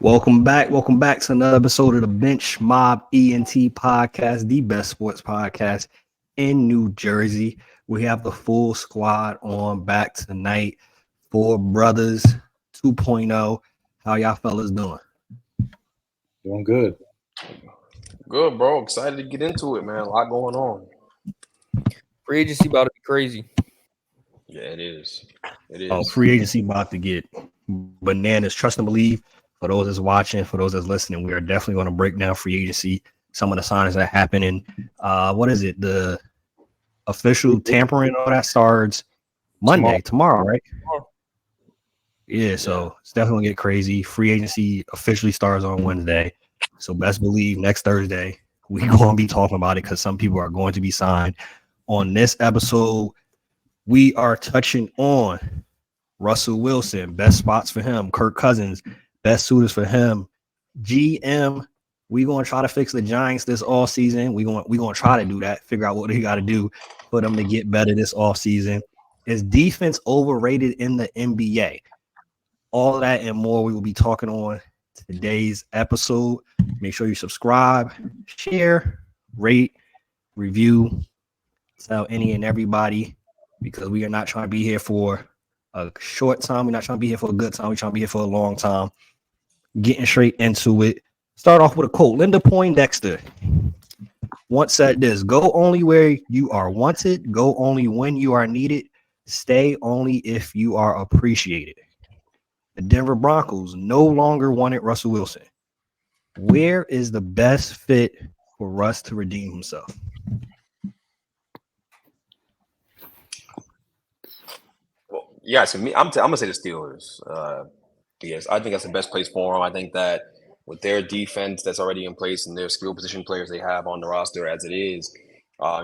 Welcome back. Welcome back to another episode of the Bench Mob Ent podcast, the best sports podcast in New Jersey. We have the full squad on back tonight. Four Brothers 2.0. How y'all fellas doing? Doing good. Good, bro. Excited to get into it, man. A lot going on. Free agency about to be crazy. Yeah, it is. It is. Free agency about to get bananas. Trust and believe. For those that's watching, for those that's listening, we are definitely going to break down free agency, some of the signings that happen, and what is it? The official tampering, all that starts Monday, tomorrow, right? Yeah, so it's definitely gonna get crazy. Free agency officially starts on Wednesday, so best believe next Thursday we're going to be talking about it because some people are going to be signed. On this episode, we are touching on Russell Wilson, best spots for him, Kirk Cousins, best suitors for him, GM. We're going to try to fix the Giants this offseason. We're going to try to do that, figure out what they got to do for them to get better this offseason. Is defense overrated in the NBA? All of that and more we will be talking on today's episode. Make sure you subscribe, share, rate, review, tell any and everybody, because we are not trying to be here for a short time. We're not trying to be here for a good time. We're trying to be here for a long time. Getting straight into it. Start off with a quote. Linda Poindexter once said this: go only where you are wanted, go only when you are needed, stay only if you are appreciated. The Denver Broncos no longer wanted Russell Wilson. Where is the best fit for Russ to redeem himself? Well, yeah, so me, I'm gonna say the Steelers. Yes, I think that's the best place for him. I think that with their defense that's already in place and their skill position players they have on the roster as it is,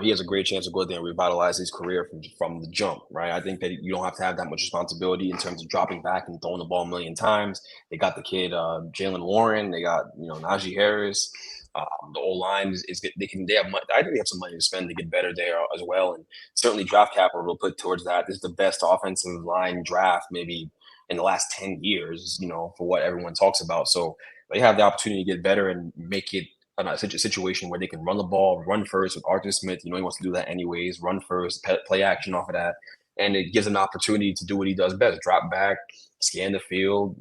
he has a great chance to go out there and revitalize his career from the jump, right? I think that you don't have to have that much responsibility in terms of dropping back and throwing the ball a million times. They got the kid Jalen Warren. They got Najee Harris. The old line is they have money. I think they have some money to spend to get better there as well, and certainly draft capital will put towards that. This is the best offensive line draft maybe in the last 10 years, for what everyone talks about. So they have the opportunity to get better and make it such a situation where they can run the ball, run first with Arthur Smith. He wants to do that anyways, run first, play action off of that. And it gives an opportunity to do what he does best, drop back, scan the field,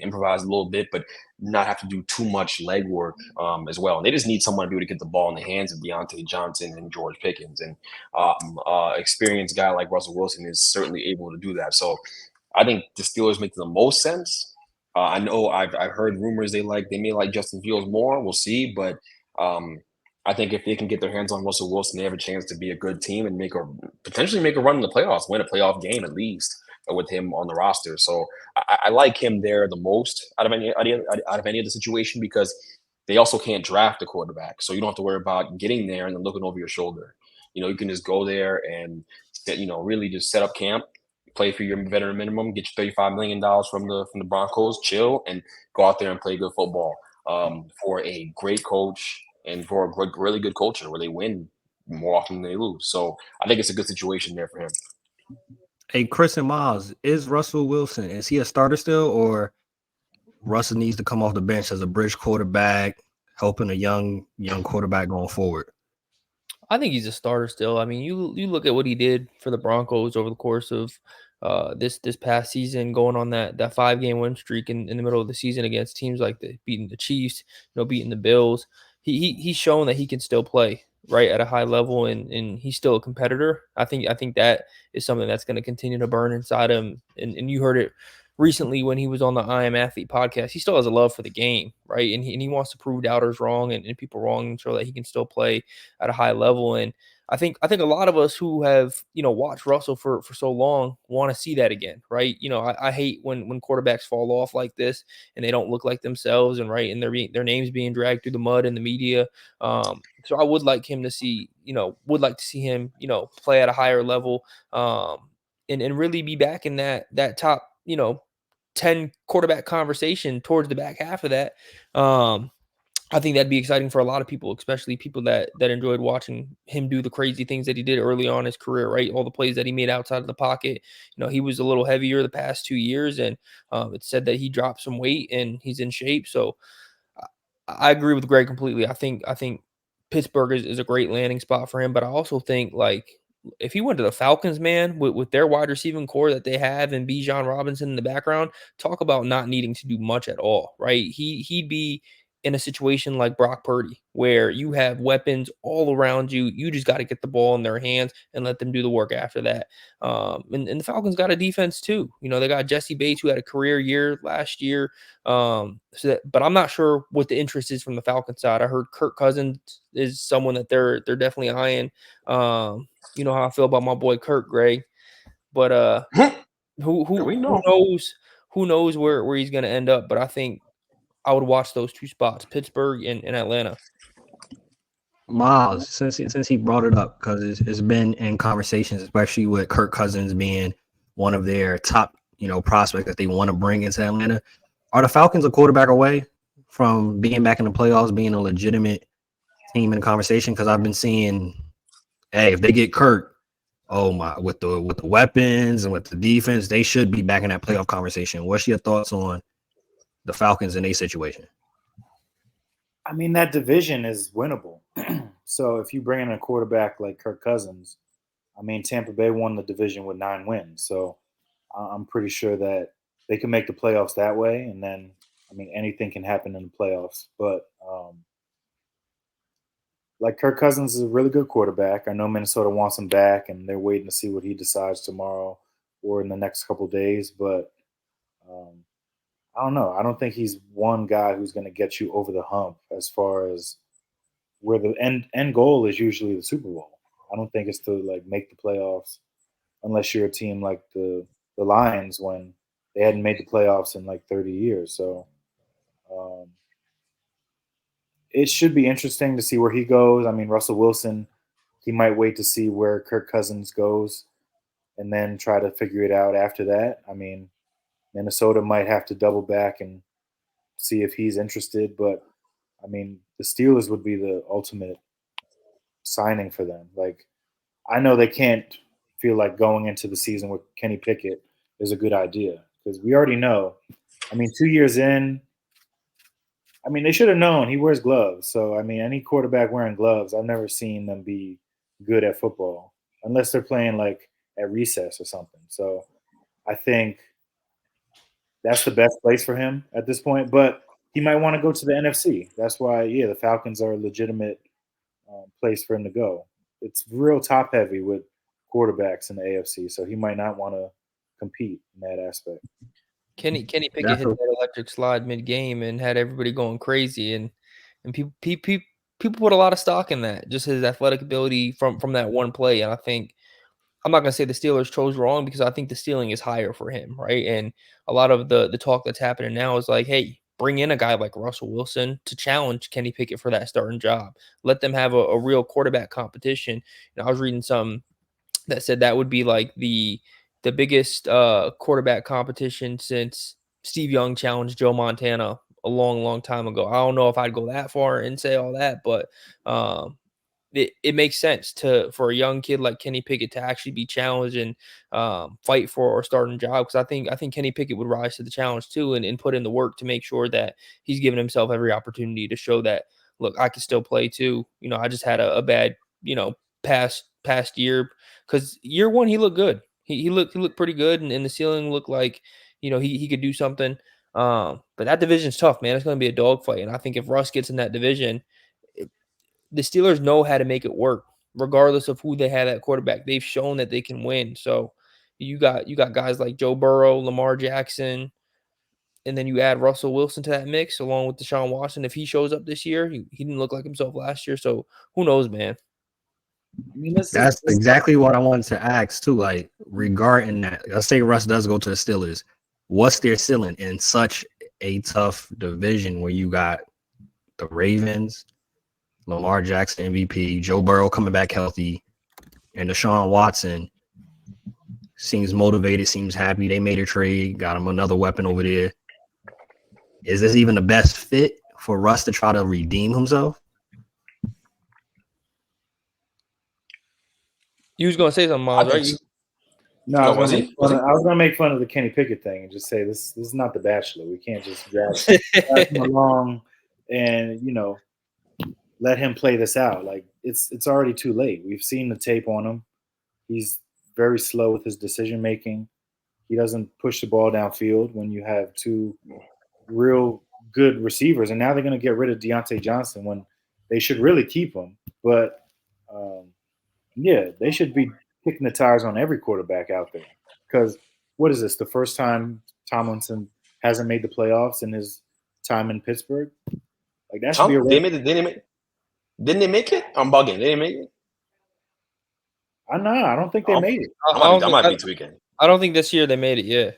improvise a little bit, but not have to do too much legwork as well. And they just need someone to be able to get the ball in the hands of Deontay Johnson and George Pickens. And experienced guy like Russell Wilson is certainly able to do that. So I think the Steelers make the most sense. I know I've heard rumors they may like Justin Fields more. We'll see, but I think if they can get their hands on Russell Wilson, they have a chance to be a good team and potentially make a run in the playoffs, win a playoff game at least with him on the roster. So I like him there the most out of any of the situation because they also can't draft a quarterback, so you don't have to worry about getting there and then looking over your shoulder. You can just go there and really just set up camp, play for your veteran minimum, get your $35 million from the Broncos, chill, and go out there and play good football for a great coach and for a really good culture where they win more often than they lose. So I think it's a good situation there for him. Hey, Chris and Miles, is Russell Wilson, is he a starter still, or Russell needs to come off the bench as a bridge quarterback, helping a young quarterback going forward? I think he's a starter still. I mean, you look at what he did for the Broncos over the course of this past season, going on that 5-game win streak in the middle of the season against teams like beating the Chiefs, beating the Bills. He's shown that he can still play right at a high level, and he's still a competitor. I think that is something that's going to continue to burn inside him. And you heard it recently when he was on the I Am Athlete podcast. He still has a love for the game, right? And he wants to prove doubters wrong and people wrong and show that he can still play at a high level. And I think a lot of us who have, watched Russell for so long want to see that again, right? I hate when quarterbacks fall off like this and they don't look like themselves, and right, and their names being dragged through the mud in the media. So I would like him to see, him, play at a higher level, and really be back in that top, 10 quarterback conversation towards the back half of that. I think that'd be exciting for a lot of people, especially people that enjoyed watching him do the crazy things that he did early on in his career, right? All the plays that he made outside of the pocket. He was a little heavier the past 2 years, and it said that he dropped some weight and he's in shape. So I agree with Greg completely. I think Pittsburgh is a great landing spot for him, but I also think like if he went to the Falcons, man, with their wide receiving core that they have and Bijan Robinson in the background, talk about not needing to do much at all, right? He'd be in a situation like Brock Purdy, where you have weapons all around you. You just got to get the ball in their hands and let them do the work after that. And the Falcons got a defense too. They got Jesse Bates, who had a career year last year. But I'm not sure what the interest is from the Falcons side. I heard Kirk Cousins is someone that they're definitely eyeing. You know how I feel about my boy Kirk, Greg. But who knows? Who knows where he's going to end up? But I think I would watch those two spots, Pittsburgh and Atlanta. Miles, since he brought it up, because it's been in conversations, especially with Kirk Cousins being one of their top, prospects that they want to bring into Atlanta. Are the Falcons a quarterback away from being back in the playoffs, being a legitimate team in the conversation? Because I've been seeing, hey, if they get Kirk, oh my, with the weapons and with the defense, they should be back in that playoff conversation. What's your thoughts on the Falcons in a situation? I mean, that division is winnable. So if you bring in a quarterback like Kirk Cousins, I mean, Tampa Bay won the division with 9 wins. So I'm pretty sure that they can make the playoffs that way. And then, I mean, anything can happen in the playoffs. But like Kirk Cousins is a really good quarterback. I know Minnesota wants him back, and they're waiting to see what he decides tomorrow or in the next couple of days. But I don't know. I don't think he's one guy who's going to get you over the hump as far as where the end goal is usually the Super Bowl. I don't think it's to like make the playoffs unless you're a team like the Lions when they hadn't made the playoffs in like 30 years. So it should be interesting to see where he goes. I mean, Russell Wilson, he might wait to see where Kirk Cousins goes and then try to figure it out after that. I mean, Minnesota might have to double back and see if he's interested. But, I mean, the Steelers would be the ultimate signing for them. Like, I know they can't feel like going into the season with Kenny Pickett is a good idea because we already know. I mean, 2 years in, I mean, they should have known he wears gloves. So, I mean, any quarterback wearing gloves, I've never seen them be good at football unless they're playing like at recess or something. So, I think that's the best place for him at this point. But he might want to go to the NFC. That's why, the Falcons are a legitimate place for him to go. It's real top heavy with quarterbacks in the AFC, so he might not want to compete in that aspect. Kenny Pickett hit that electric slide mid-game and had everybody going crazy, and people put a lot of stock in that, just his athletic ability from that one play. And I think I'm not going to say the Steelers chose wrong because I think the ceiling is higher for him, right? And a lot of the talk that's happening now is like, hey, bring in a guy like Russell Wilson to challenge Kenny Pickett for that starting job. Let them have a real quarterback competition. And I was reading some that said that would be like the biggest quarterback competition since Steve Young challenged Joe Montana a long, long time ago. I don't know if I'd go that far and say all that, but it makes sense for a young kid like Kenny Pickett to actually be challenged and fight for a starting job, because I think Kenny Pickett would rise to the challenge too and put in the work to make sure that he's giving himself every opportunity to show that, look, I can still play too. I just had a bad past year, because year one he looked good. He looked pretty good, and the ceiling looked like he could do something. But that division's tough, man. It's going to be a dogfight, and I think if Russ gets in that division, the Steelers know how to make it work, regardless of who they have at quarterback. They've shown that they can win. So you got guys like Joe Burrow, Lamar Jackson, and then you add Russell Wilson to that mix along with Deshaun Watson. If he shows up this year, he didn't look like himself last year. So who knows, man? I mean, that's exactly what I wanted to ask too. Like regarding that, let's say Russ does go to the Steelers. What's their ceiling in such a tough division where you got the Ravens, Lamar Jackson MVP, Joe Burrow coming back healthy, and Deshaun Watson seems motivated, seems happy. They made a trade, got him another weapon over there. Is this even the best fit for Russ to try to redeem himself? You was gonna say something, Miles, I think right? so. No, No, I was he? Was he? was gonna make fun of the Kenny Pickett thing and just say this is not The Bachelor. We can't just drag him along and let him play this out. Like it's already too late. We've seen the tape on him. He's very slow with his decision making. He doesn't push the ball downfield when you have two real good receivers. And now they're going to get rid of Deontay Johnson when they should really keep him. But, yeah, they should be kicking the tires on every quarterback out there. Because what is this, the first time Tomlinson hasn't made the playoffs in his time in Pittsburgh? Like that should be a Didn't they make it? I'm bugging. They didn't make it? I don't think they made it. I might be tweaking. I don't think this year they made it. Yeah,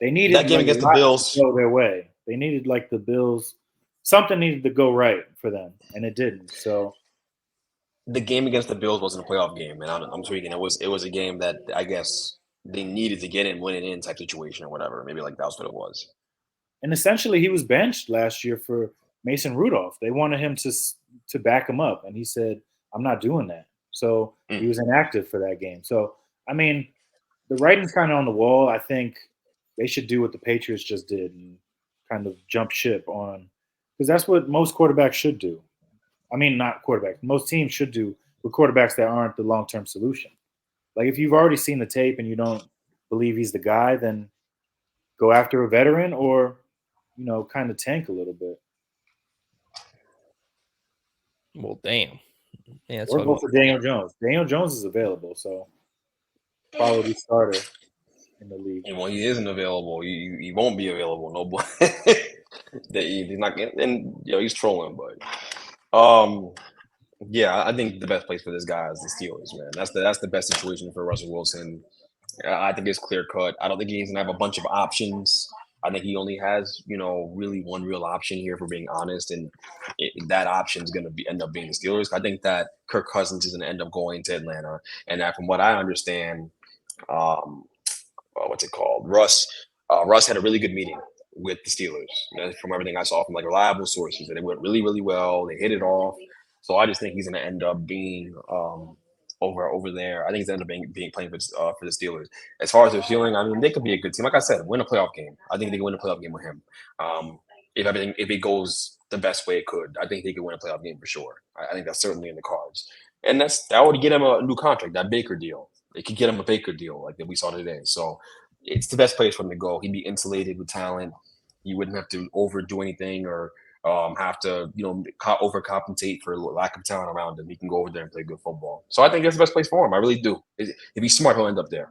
They needed That game against the Bills. to go their way. They needed like the Bills. Something needed to go right for them, and it didn't. So The game against the Bills wasn't a playoff game, and I'm tweaking. It was a game that I guess they needed to get in, win it in type situation or whatever. Maybe like that's what it was. and essentially he was benched last year for Mason Rudolph. They wanted him to back him up, and he said, "I'm not doing that." So he was inactive for that game. So I mean, the writing's kind of on the wall. I think they should do what the Patriots just did and kind of jump ship on, because that's what most quarterbacks should do. I mean, not quarterbacks. Most teams should do with quarterbacks that aren't the long-term solution. Like if you've already seen the tape and you don't believe he's the guy, then go after a veteran or, kind of tank a little bit. well, damn. Yeah, Or go for Daniel Jones. Daniel Jones is available, so probably starter in the league. And when he isn't available, he won't be available. No boy. He's not getting, and he's trolling, but yeah, I think the best place for this guy is the Steelers, man. That's the best situation for Russell Wilson. I think it's clear cut. I don't think he's gonna have a bunch of options. I think he only has, really one real option here, for being honest, and that option is going to end up being the Steelers. I think that Kirk Cousins is going to end up going to Atlanta, and that, from what I understand, what's it called? Russ had a really good meeting with the Steelers. From everything I saw from like reliable sources, that it went really, really well. They hit it off. So I just think he's going to end up being over there. I think he's going to end up being playing for the Steelers. As far as their ceiling, I mean, they could be a good team. Like I said, win a playoff game. I think they can win a playoff game with him. If it goes the best way it could, I think they could win a playoff game for sure. I think that's certainly in the cards. And that would get him a new contract, that Baker deal. It could get him a Baker deal like that we saw today. So it's the best place for him to go. He'd be insulated with talent. He wouldn't have to overdo anything or have to, overcompensate for lack of talent around him. He can go over there and play good football. So I think that's the best place for him. I really do. If he's smart, he'll end up there.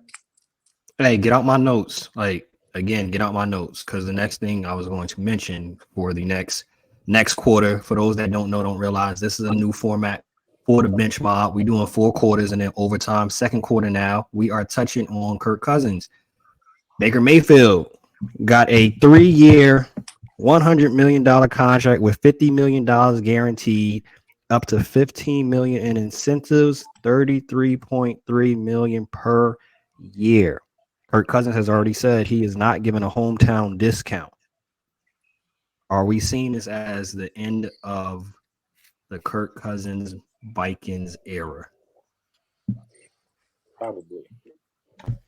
Hey, get out my notes. Get out my notes, because the next thing I was going to mention for the next quarter, for those that don't realize, this is a new format for the Bench Mob. We're doing 4 quarters and then overtime. Second quarter now, we are touching on Kirk Cousins. Baker Mayfield got a 3-year, $100 million contract with $50 million guaranteed, up to $15 million in incentives, $33.3 million per year. Kirk Cousins has already said he is not giving a hometown discount. Are we seeing this as the end of the Kirk Cousins Vikings era? Probably.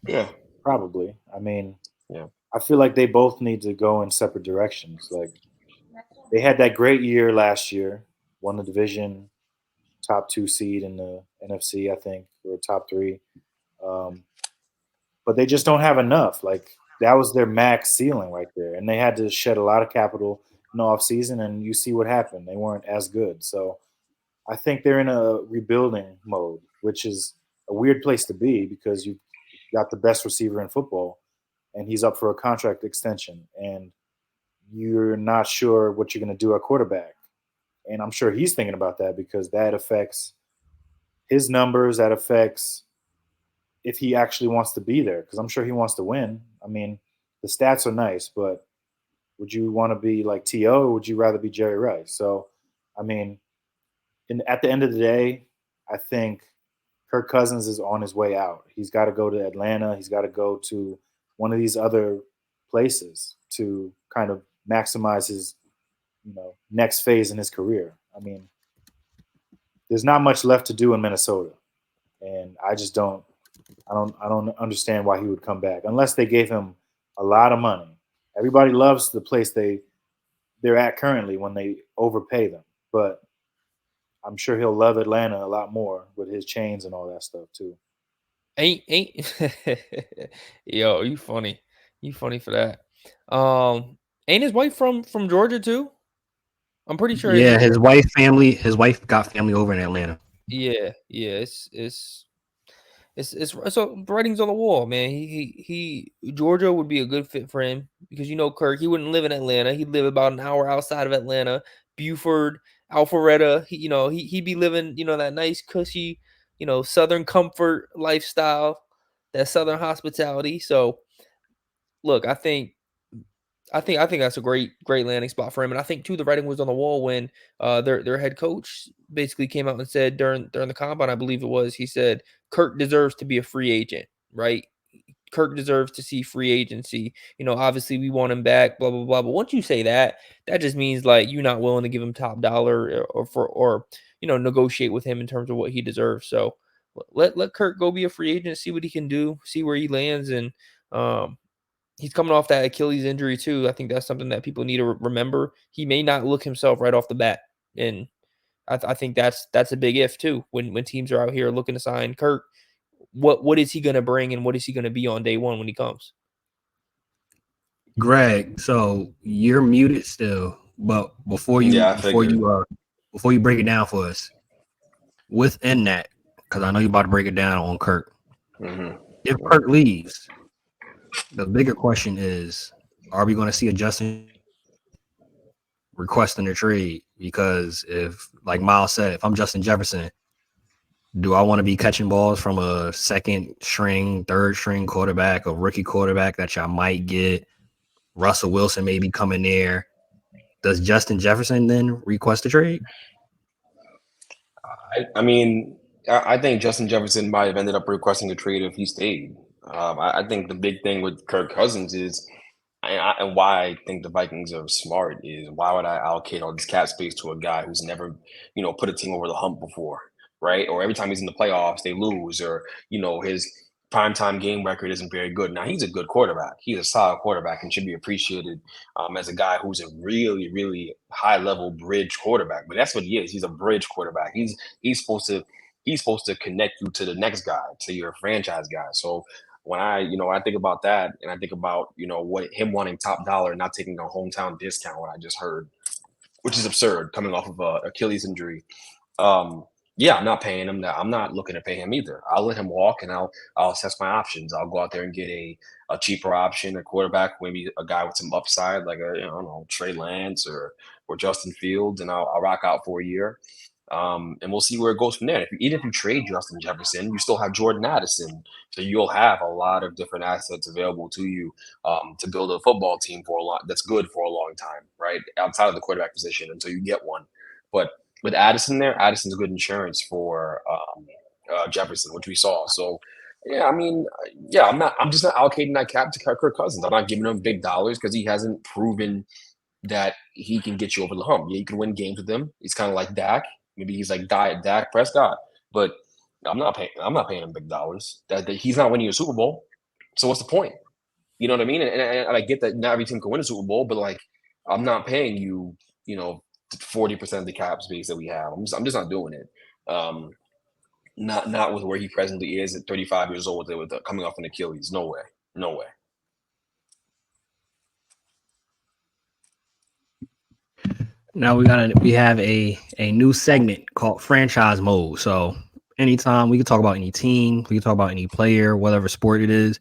Yeah. Probably. I mean, yeah. I feel like they both need to go in separate directions. Like, they had that great year last year, won the division, top 2 seed in the NFC, I think, or top 3. But they just don't have enough. Like, that was their max ceiling right there. And they had to shed a lot of capital in the offseason, and you see what happened. They weren't as good. So I think they're in a rebuilding mode, which is a weird place to be because you've got the best receiver in football, and he's up for a contract extension, and you're not sure what you're going to do at quarterback. And I'm sure he's thinking about that because that affects his numbers, that affects if he actually wants to be there, because I'm sure he wants to win. I mean, the stats are nice, but would you want to be like T.O. or would you rather be Jerry Rice? So, I mean, at the end of the day, I think Kirk Cousins is on his way out. He's got to go to Atlanta. He's got to go to one of these other places to kind of maximize his next phase in his career. I mean, there's not much left to do in Minnesota, and I don't understand why he would come back unless they gave him a lot of money. Everybody loves the place they're at currently when they overpay them, but I'm sure he'll love Atlanta a lot more with his chains and all that stuff too. Ain't yo, you funny. You funny for that. Ain't his wife from Georgia too? I'm pretty sure Yeah, his wife got family over in Atlanta. Yeah, it's so writing's on the wall, man. He Georgia would be a good fit for him because Kirk, he wouldn't live in Atlanta. He'd live about an hour outside of Atlanta, Buford, Alpharetta. He'd be living, that nice, cushy, Southern comfort lifestyle, that Southern hospitality. So, look, I think that's a great landing spot for him, and I think too the writing was on the wall when their head coach basically came out and said during the combine, I believe it was, he said Kirk deserves to be a free agent, right? Kirk deserves to see free agency. Obviously we want him back, blah blah blah. But once you say that, that just means like you're not willing to give him top dollar or negotiate with him in terms of what he deserves. So let Kirk go be a free agent, see what he can do, see where he lands, and he's coming off that Achilles injury too. I think that's something that people need to remember. He may not look himself right off the bat, and I think that's a big if too. When teams are out here looking to sign Kirk, what is he going to bring, and what is he going to be on day one when he comes? Greg, so you're muted still, but before you break it down for us, within that, because I know you're about to break it down on Kirk. If Kirk leaves, the bigger question is, are we going to see a Justin requesting a trade? Because if, like Miles said, if I'm Justin Jefferson, do I want to be catching balls from a second string, third string quarterback, a rookie quarterback that y'all might get? Russell Wilson may be coming there. Does Justin Jefferson then request a trade? I think Justin Jefferson might have ended up requesting a trade if he stayed. I think the big thing with Kirk Cousins is, and why I think the Vikings are smart is, why would I allocate all this cap space to a guy who's never, put a team over the hump before, right? Or every time he's in the playoffs, they lose, or his primetime game record isn't very good. Now he's a good quarterback. He's a solid quarterback and should be appreciated as a guy who's a really, really high level bridge quarterback. But that's what he is. He's a bridge quarterback. He's supposed to connect you to the next guy, to your franchise guy. So when I think about that, and I think about, what him wanting top dollar and not taking a hometown discount, what I just heard, which is absurd coming off of a Achilles injury. Yeah, I'm not paying him. I'm not looking to pay him either. I'll let him walk, and I'll assess my options. I'll go out there and get a cheaper option, a quarterback, maybe a guy with some upside, like Trey Lance or Justin Fields, and I'll rock out for a year. And we'll see where it goes from there. Even if you trade Justin Jefferson, you still have Jordan Addison. So you'll have a lot of different assets available to you to build a football team that's good for a long time, right? Outside of the quarterback position until you get one. But with Addison there, Addison's good insurance for Jefferson, which we saw. So yeah, I'm just not allocating that cap to Kirk Cousins. I'm not giving him big dollars because he hasn't proven that he can get you over the hump. Yeah, you can win games with him. He's kind of like Dak. Maybe he's like Dak Prescott, but I'm not paying him big dollars. That he's not winning a Super Bowl. So what's the point? You know what I mean? And I get that not every team can win a Super Bowl, but like, I'm not paying you, 40% of the cap space that we have. I'm just not doing it. Not with where he presently is at 35 years old with coming off an Achilles. No way. No way. Now we have a new segment called franchise mode. So anytime we can talk about any team, we can talk about any player, whatever sport it is,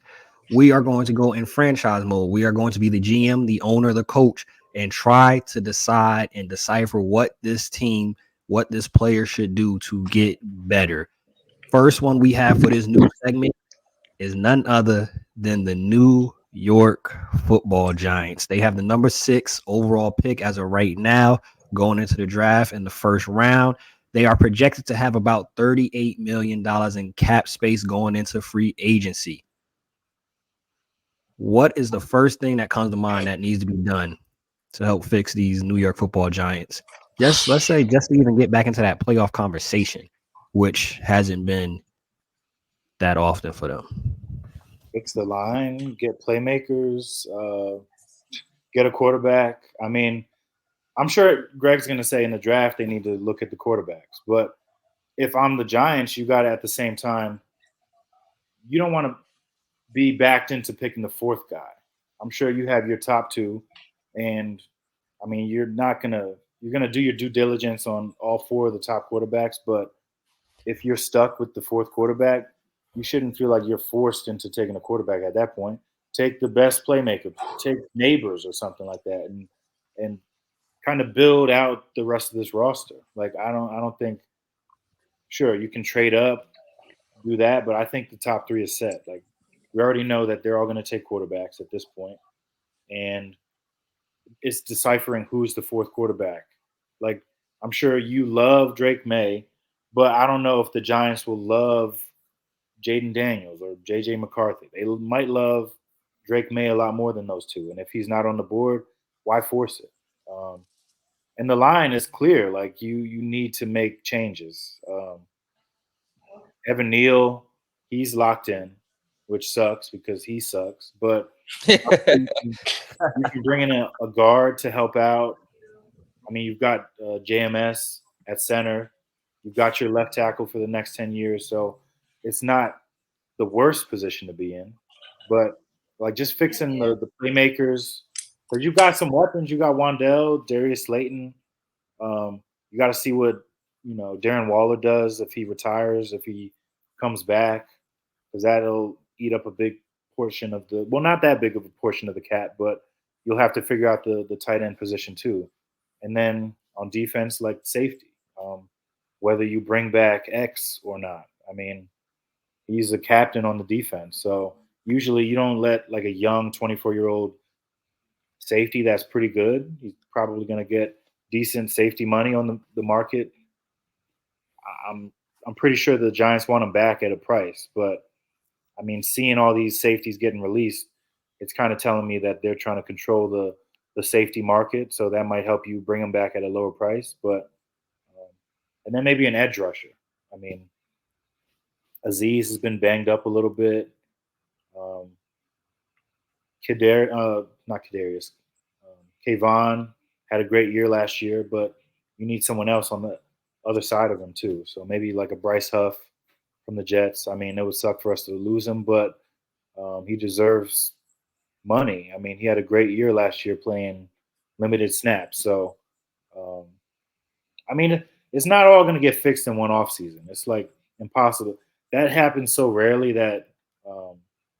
we are going to go in franchise mode. We are going to be the GM, the owner, the coach, and try to decide and decipher what this team, what this player should do to get better. First one we have for this new segment is none other than the New York Football Giants. They have the number 6 overall pick as of right now, going into the draft in the first round. They are projected to have about $38 million in cap space going into free agency. What is the first thing that comes to mind that needs to be done to help fix these New York Football Giants? Just let's say just to even get back into that playoff conversation, which hasn't been that often for them. Fix the line, get playmakers, get a quarterback. I mean, I'm sure Greg's going to say in the draft they need to look at the quarterbacks. But if I'm the Giants, you got to at the same time, you don't want to be backed into picking the fourth guy. I'm sure you have your top two, and I mean you're gonna do your due diligence on all four of the top quarterbacks. But if you're stuck with the fourth quarterback, you shouldn't feel like you're forced into taking a quarterback at that point. Take the best playmaker, take Nabers or something like that, and kind of build out the rest of this roster. Like I don't think. Sure, you can trade up, do that, but I think the top three is set. Like we already know that they're all going to take quarterbacks at this point, and it's deciphering who's the fourth quarterback. Like I'm sure you love Drake May, but I don't know if the Giants will love Jaden Daniels or JJ McCarthy. They might love Drake May a lot more than those two, and if he's not on the board, why force it? And the line is clear. Like you need to make changes. Evan Neal, he's locked in, which sucks because he sucks. But you can bring in a guard to help out. I mean, you've got JMS at center. You've got your left tackle for the next 10 years. So it's not the worst position to be in. But like just fixing the playmakers. Because you've got some weapons. You got Wandell, Darius Slayton. You got to see what Darren Waller does if he retires, if he comes back, because that'll eat up a big portion of not that big of a portion of the cap, but you'll have to figure out the tight end position too. And then on defense, like safety, whether you bring back X or not. I mean, he's a captain on the defense. So usually you don't let like a young 24-year-old safety that's pretty good. He's probably going to get decent safety money on the market. I'm pretty sure the Giants want him back at a price, but I mean, seeing all these safeties getting released, it's kind of telling me that they're trying to control the safety market. So that might help you bring them back at a lower price, but and then maybe an edge rusher. I mean, Aziz has been banged up a little bit. Kayvon had a great year last year, but you need someone else on the other side of him too. So maybe like a Bryce Huff from the Jets. I mean, it would suck for us to lose him, but he deserves money. I mean, he had a great year last year playing limited snaps. So, I mean, it's not all going to get fixed in one offseason. It's like impossible. That happens so rarely that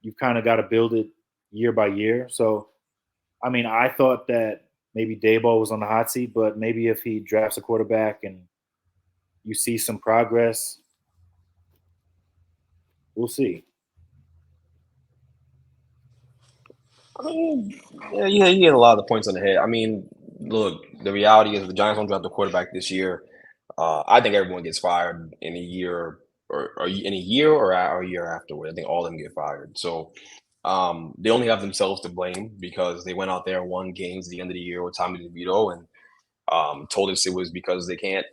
you've kind of got to build it year by year. So, I mean, I thought that maybe Daboll was on the hot seat, but maybe if he drafts a quarterback and you see some progress, we'll see. I mean, yeah, you hit a lot of the points on the head. I mean, look, the reality is the Giants don't draft a quarterback this year. I think everyone gets fired in a year or in a year or a year afterward. I think all of them get fired. So they only have themselves to blame because they went out there and won games at the end of the year with Tommy DeVito and told us it was because they can't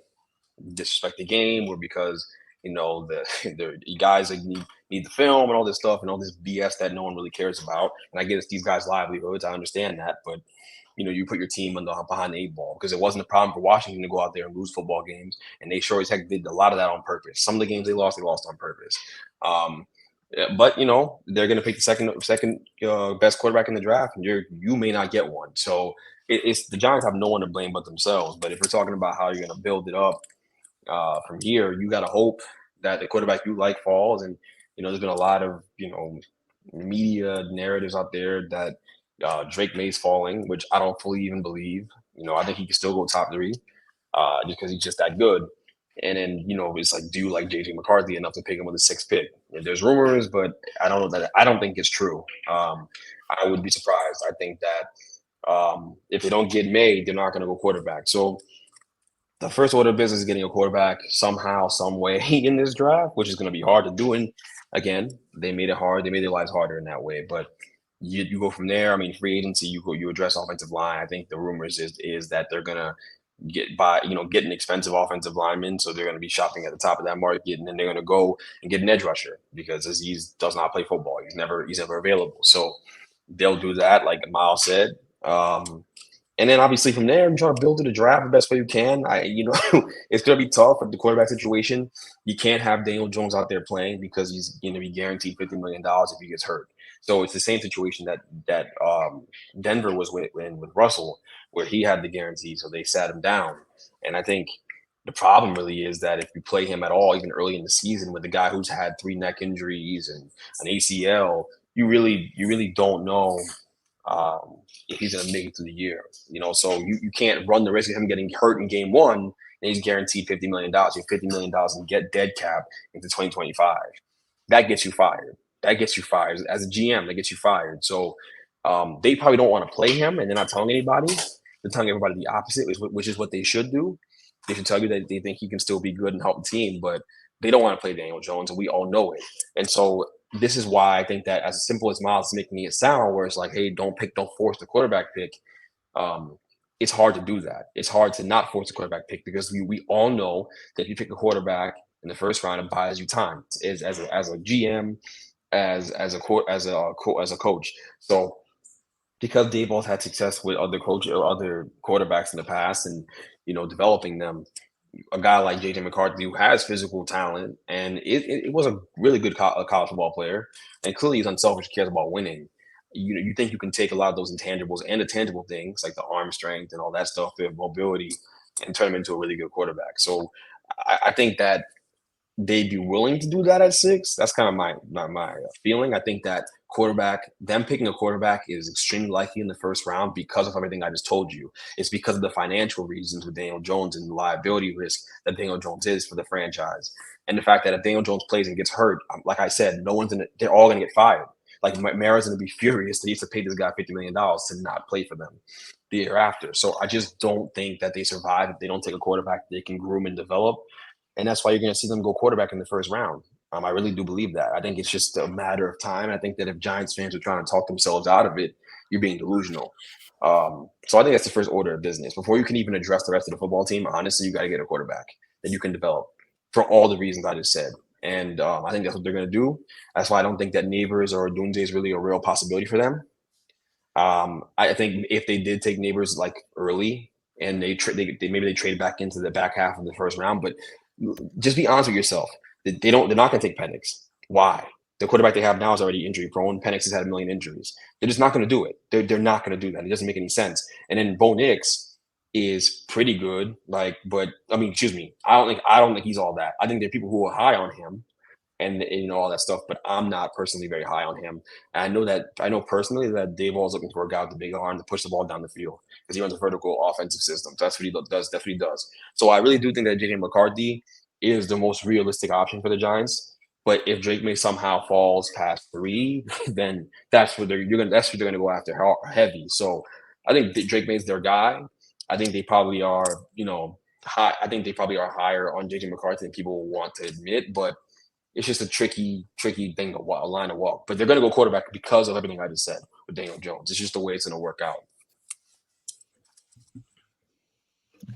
disrespect the game or because the guys like need the film and all this stuff and all this BS that no one really cares about. And I get it's these guys' livelihoods. I understand that, but you put your team behind the 8 ball because it wasn't a problem for Washington to go out there and lose football games, and they sure as heck did a lot of that on purpose. Some of the games they lost on purpose. But they're going to pick the second best quarterback in the draft, and you may not get one. So it's the Giants have no one to blame but themselves. But if we're talking about how you're going to build it up from here, you got to hope that the quarterback you like falls. And there's been a lot of media narratives out there that Drake May's falling, which I don't fully even believe. I think he can still go top 3 just because he's just that good. And then, it's like, do you like JJ McCarthy enough to pick him with a 6th pick? And there's rumors, but I don't know that. I don't think it's true. I would be surprised. I think that if they don't get May, they're not going to go quarterback. So the first order of business is getting a quarterback somehow, some way in this draft, which is going to be hard to do. And again, they made it hard. They made their lives harder in that way. But You go from there. I mean, free agency, you address offensive line. I think the rumors is that they're gonna get an expensive offensive lineman, so they're gonna be shopping at the top of that market, and then they're gonna go and get an edge rusher because he does not play football. He's never available. So they'll do that, like Miles said. And then obviously from there, you try to build to the draft the best way you can. It's gonna be tough with the quarterback situation. You can't have Daniel Jones out there playing because he's going to be guaranteed $50 million if he gets hurt. So it's the same situation that Denver was with Russell, where he had the guarantee, so they sat him down. And I think the problem really is that if you play him at all, even early in the season, with a guy who's had 3 neck injuries and an ACL, you really don't know if he's going to make it through the year. So you can't run the risk of him getting hurt in game 1, and he's guaranteed $50 million. You have $50 million and get dead cap into 2025. That gets you fired. As a GM, that gets you fired. So they probably don't want to play him, and they're not telling anybody. They're telling everybody the opposite, which is what they should do. They should tell you that they think he can still be good and help the team, but they don't want to play Daniel Jones, and we all know it. And so this is why I think that, as simple as Miles is making it sound, where it's like, hey, don't force the quarterback pick. It's hard to do that. It's hard to not force a quarterback pick because we all know that if you pick a quarterback in the first round, it buys you time as a GM, as a coach. So because they've both had success with other coaches or other quarterbacks in the past, and developing them, a guy like JJ McCarthy, who has physical talent and it was a really good college football player, and clearly he's unselfish, cares about winning. You think you can take a lot of those intangibles and the tangible things like the arm strength and all that stuff, the mobility, and turn him into a really good quarterback. So I think that they'd be willing to do that at 6. That's kind of my feeling. I think that them picking a quarterback is extremely likely in the first round because of everything I just told you. It's because of the financial reasons with Daniel Jones and the liability risk that Daniel Jones is for the franchise. And the fact that if Daniel Jones plays and gets hurt, like I said, they're all going to get fired. Like Mara's going to be furious that he has to pay this guy $50 million to not play for them the year after. So I just don't think that they survive if they don't take a quarterback they can groom and develop. And that's why you're going to see them go quarterback in the first round. I really do believe that. I think it's just a matter of time. I think that if Giants fans are trying to talk themselves out of it, you're being delusional. So I think that's the first order of business. Before you can even address the rest of the football team, honestly, you got to get a quarterback that you can develop for all the reasons I just said. And I think that's what they're going to do. That's why I don't think that Nabers or Doomsday is really a real possibility for them. I think if they did take Nabers like early and maybe they trade back into the back half of the first round, but just be honest with yourself. They're not going to take Penix. Why? The quarterback they have now is already injury prone. Penix has had a million injuries. They're just not going to do it. They're not going to do that. It doesn't make any sense. And then Bo Nix is pretty good. I don't think he's all that. I think there are people who are high on him and all that stuff, but I'm not personally very high on him. And I know personally that Dave Ball's looking for a guy with a big arm to push the ball down the field because he runs a vertical offensive system. That's what he does. That's what he does. So I really do think that JJ McCarthy is the most realistic option for the Giants. But if Drake May somehow falls past 3, then that's what they're going to go after heavy. So I think Drake May's their guy. I think they probably are, high. I think they probably are higher on JJ McCarthy than people want to admit. But it's just a tricky thing to walk, a line to walk. But they're going to go quarterback because of everything I just said with Daniel Jones. It's just the way it's going to work out.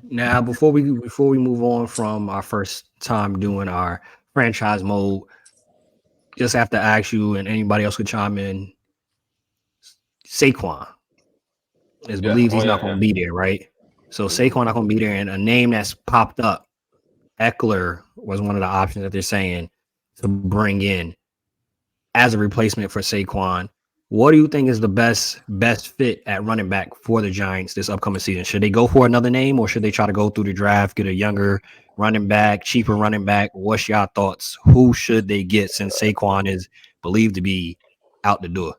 Now, before we move on from our first time doing our franchise mode, just have to ask you, and anybody else could chime in. Saquon is believed he's not going to be there, right? So Saquon not going to be there, and a name that's popped up, Eckler was one of the options that they're saying to bring in as a replacement for Saquon. What do you think is the best fit at running back for the Giants this upcoming season? Should they go for another name, or should they try to go through the draft, get a younger running back, cheaper running back? What's your thoughts? Who should they get since Saquon is believed to be out the door?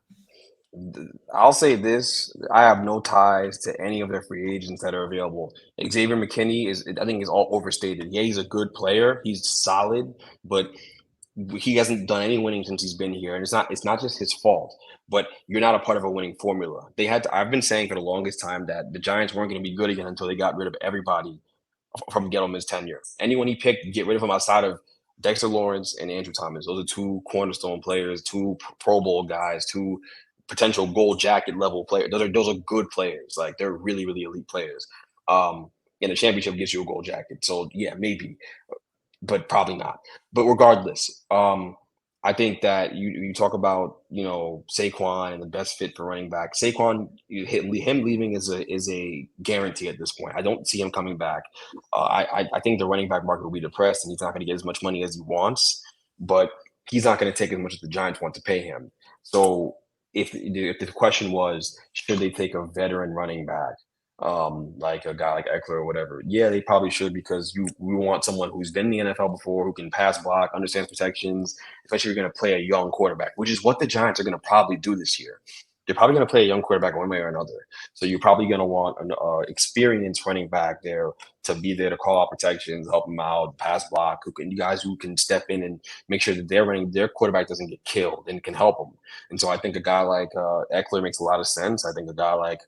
I'll say this: I have no ties to any of their free agents that are available. Xavier McKinney is all overstated. Yeah, he's a good player. He's solid, but he hasn't done any winning since he's been here, and it's not just his fault. But you're not a part of a winning formula. I've been saying for the longest time that the Giants weren't going to be good again until they got rid of everybody from Gettleman's tenure. Anyone he picked, get rid of him outside of Dexter Lawrence and Andrew Thomas. Those are 2 cornerstone players, 2 Pro Bowl guys, 2 potential gold jacket level players. Those are good players. Like they're really, really elite players. And the championship gives you a gold jacket. So yeah, maybe, but probably not. But regardless, I think that you talk about Saquon and the best fit for running back. Saquon, him leaving is a guarantee at this point. I don't see him coming back. I think the running back market will be depressed, and he's not going to get as much money as he wants. But he's not going to take as much as the Giants want to pay him. So if the question was, should they take a veteran running back, like a guy like Eckler or whatever? Yeah, they probably should, because we want someone who's been in the NFL before, who can pass block, understands protections, especially if you're going to play a young quarterback, which is what the Giants are going to probably do this year. They're probably going to play a young quarterback one way or another. So you're probably going to want an experienced running back there to be there to call out protections, help them out, pass block, guys who can step in and make sure that their quarterback doesn't get killed and can help them. And so I think a guy like Eckler makes a lot of sense. I think a guy like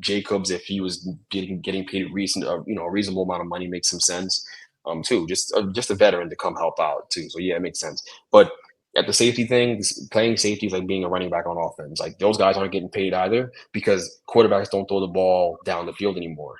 Jacobs, if he was getting paid a reasonable amount of money, makes some sense too. Just a veteran to come help out too. So yeah, it makes sense. But at the safety thing, playing safety is like being a running back on offense. Like those guys aren't getting paid either, because quarterbacks don't throw the ball down the field anymore.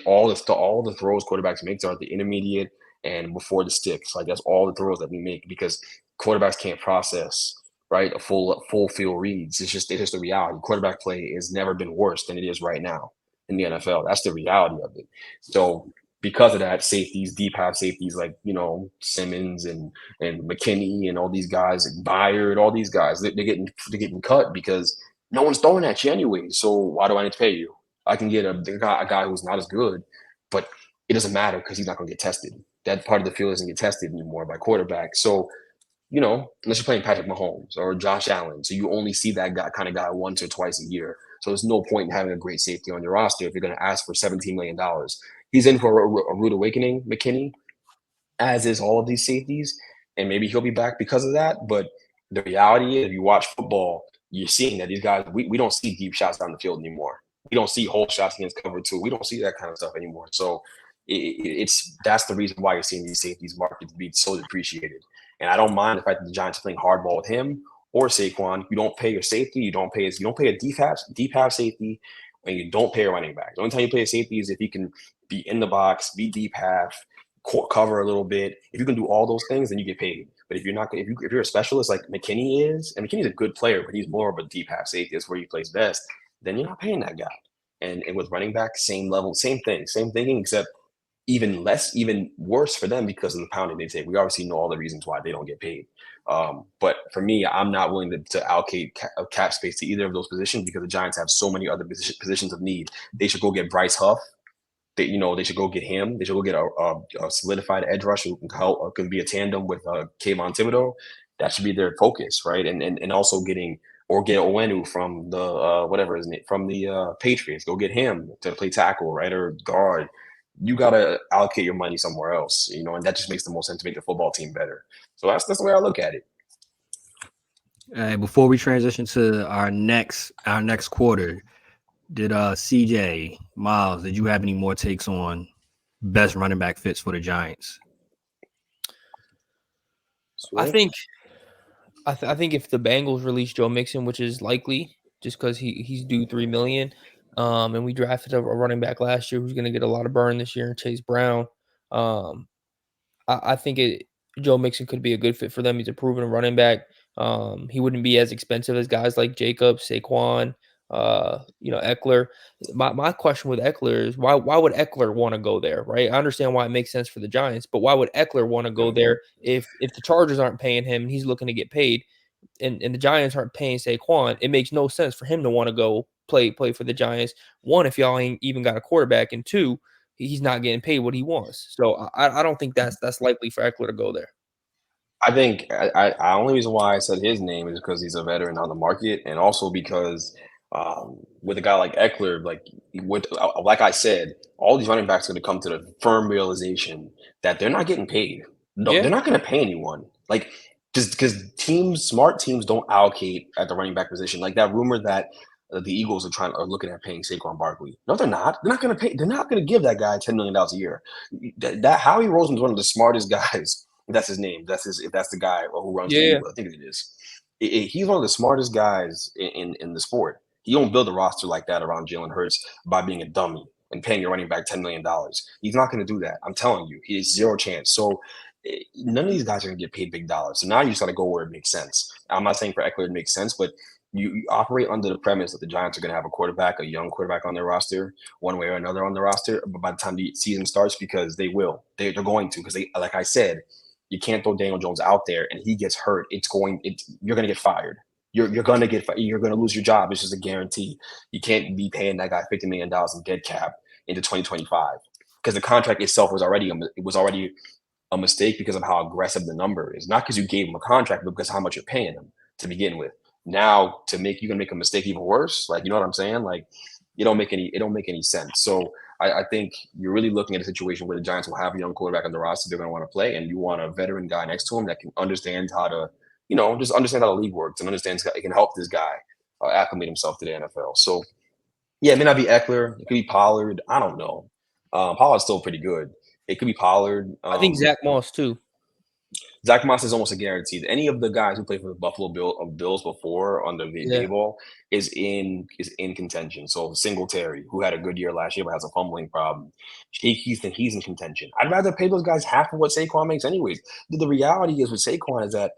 All the throws quarterbacks make are at the intermediate and before the sticks. Like that's all the throws that we make, because quarterbacks can't process a full field reads. It's just a reality. Quarterback play has never been worse than it is right now in the NFL. That's the reality of it. So because of that, safeties, deep half safeties like Simmons and McKinney and all these guys, Byard, all these guys, they're getting cut because no one's throwing at you anyway. So why do I need to pay you? I can get a guy who's not as good, but it doesn't matter because he's not going to get tested. That part of the field doesn't get tested anymore by quarterbacks. So unless you're playing Patrick Mahomes or Josh Allen, so you only see that kind of guy once or twice a year. So there's no point in having a great safety on your roster if you're going to ask for $17 million. He's in for a rude awakening, McKinney, as is all of these safeties, and maybe he'll be back because of that. But the reality is, if you watch football, you're seeing that these guys, we don't see deep shots down the field anymore. We don't see hole shots against cover two. We don't see that kind of stuff anymore. So that's the reason why you're seeing these safeties market be so depreciated. And I don't mind the fact that the Giants are playing hardball with him or Saquon. You don't pay your safety. You don't pay a deep half safety, and you don't pay a running back. The only time you play a safety is if he can be in the box, be deep half, cover a little bit. If you can do all those things, then you get paid. But if you're not, if you're a specialist like McKinney is, and McKinney's a good player, but he's more of a deep half safety. That's where he plays best. Then you're not paying that guy. And with running back, same level, same thing, same thinking, except even worse for them because of the pounding they take. We obviously know all the reasons why they don't get paid. But for me, I'm not willing to allocate cap space to either of those positions because the Giants have so many other positions of need. They should go get Bryce Huff. They should go get him. They should go get a solidified edge rusher who can help, can be a tandem with Kayvon Thibodeau. That should be their focus, right? And also get Owenu from the Patriots. Go get him to play tackle, right, or guard. You got to allocate your money somewhere else, and that just makes the most sense to make the football team better. So that's the way I look at it. Before we transition to our next quarter, did CJ Miles, did you have any more takes on best running back fits for the Giants? I think if the Bengals release Joe Mixon, which is likely, just because he's due $3 million. And we drafted a running back last year who's going to get a lot of burn this year, Chase Brown. I think Joe Mixon could be a good fit for them. He's a proven running back. He wouldn't be as expensive as guys like Jacobs, Saquon, Eckler. My question with Eckler is why would Eckler want to go there, right? I understand why it makes sense for the Giants, but why would Eckler want to go there if the Chargers aren't paying him and he's looking to get paid and the Giants aren't paying Saquon? It makes no sense for him to want to go play for the Giants. One, if y'all ain't even got a quarterback, and two, he's not getting paid what he wants. So I don't think that's likely for Eckler to go there. I think I only reason why I said his name is because he's a veteran on the market, and also because with a guy like Eckler, like I said, all these running backs are going to come to the firm realization that they're not getting paid. No, They're not going to pay anyone. Like just because smart teams don't allocate at the running back position. Like that rumor that the Eagles are looking at paying Saquon Barkley. No, they're not. They're not going to pay. They're not going to give that guy $10 million a year. That Howie Roseman's one of the smartest guys. That's his name. If that's the guy who runs the Eagles, I think it is. He's one of the smartest guys in the sport. He don't build a roster like that around Jalen Hurts by being a dummy and paying your running back $10 million. He's not going to do that. I'm telling you, he has zero chance. So none of these guys are going to get paid big dollars. So now you just got to go where it makes sense. I'm not saying for Eckler it makes sense, but you operate under the premise that the Giants are going to have a quarterback, a young quarterback on their roster, one way or another on the roster. But by the time the season starts, because they will, they're going to, because they, like I said, you can't throw Daniel Jones out there and he gets hurt. You're going to get fired. You're going to you're going to lose your job. It's just a guarantee. You can't be paying that guy $50 million in dead cap into 2025 because the contract itself was already a mistake because of how aggressive the number is. Not because you gave him a contract, but because how much you're paying him to begin with. Now you're gonna make a mistake even worse. Like, you know what I'm saying? Like, it don't make any sense. So I think you're really looking at a situation where the Giants will have a young quarterback on the roster they're going to want to play, and you want a veteran guy next to him that can understand how to, just understand how the league works and understands it can help this guy acclimate himself to the NFL. So, yeah, it may not be Eckler. It could be Pollard. I don't know. Pollard's still pretty good. It could be Pollard. I think Zach Moss too. Zach Moss is almost a guarantee. Any of the guys who played for the Buffalo Bills before under Daboll is in contention. So Singletary, who had a good year last year but has a fumbling problem, he's in contention. I'd rather pay those guys half of what Saquon makes anyways. The reality is with Saquon is that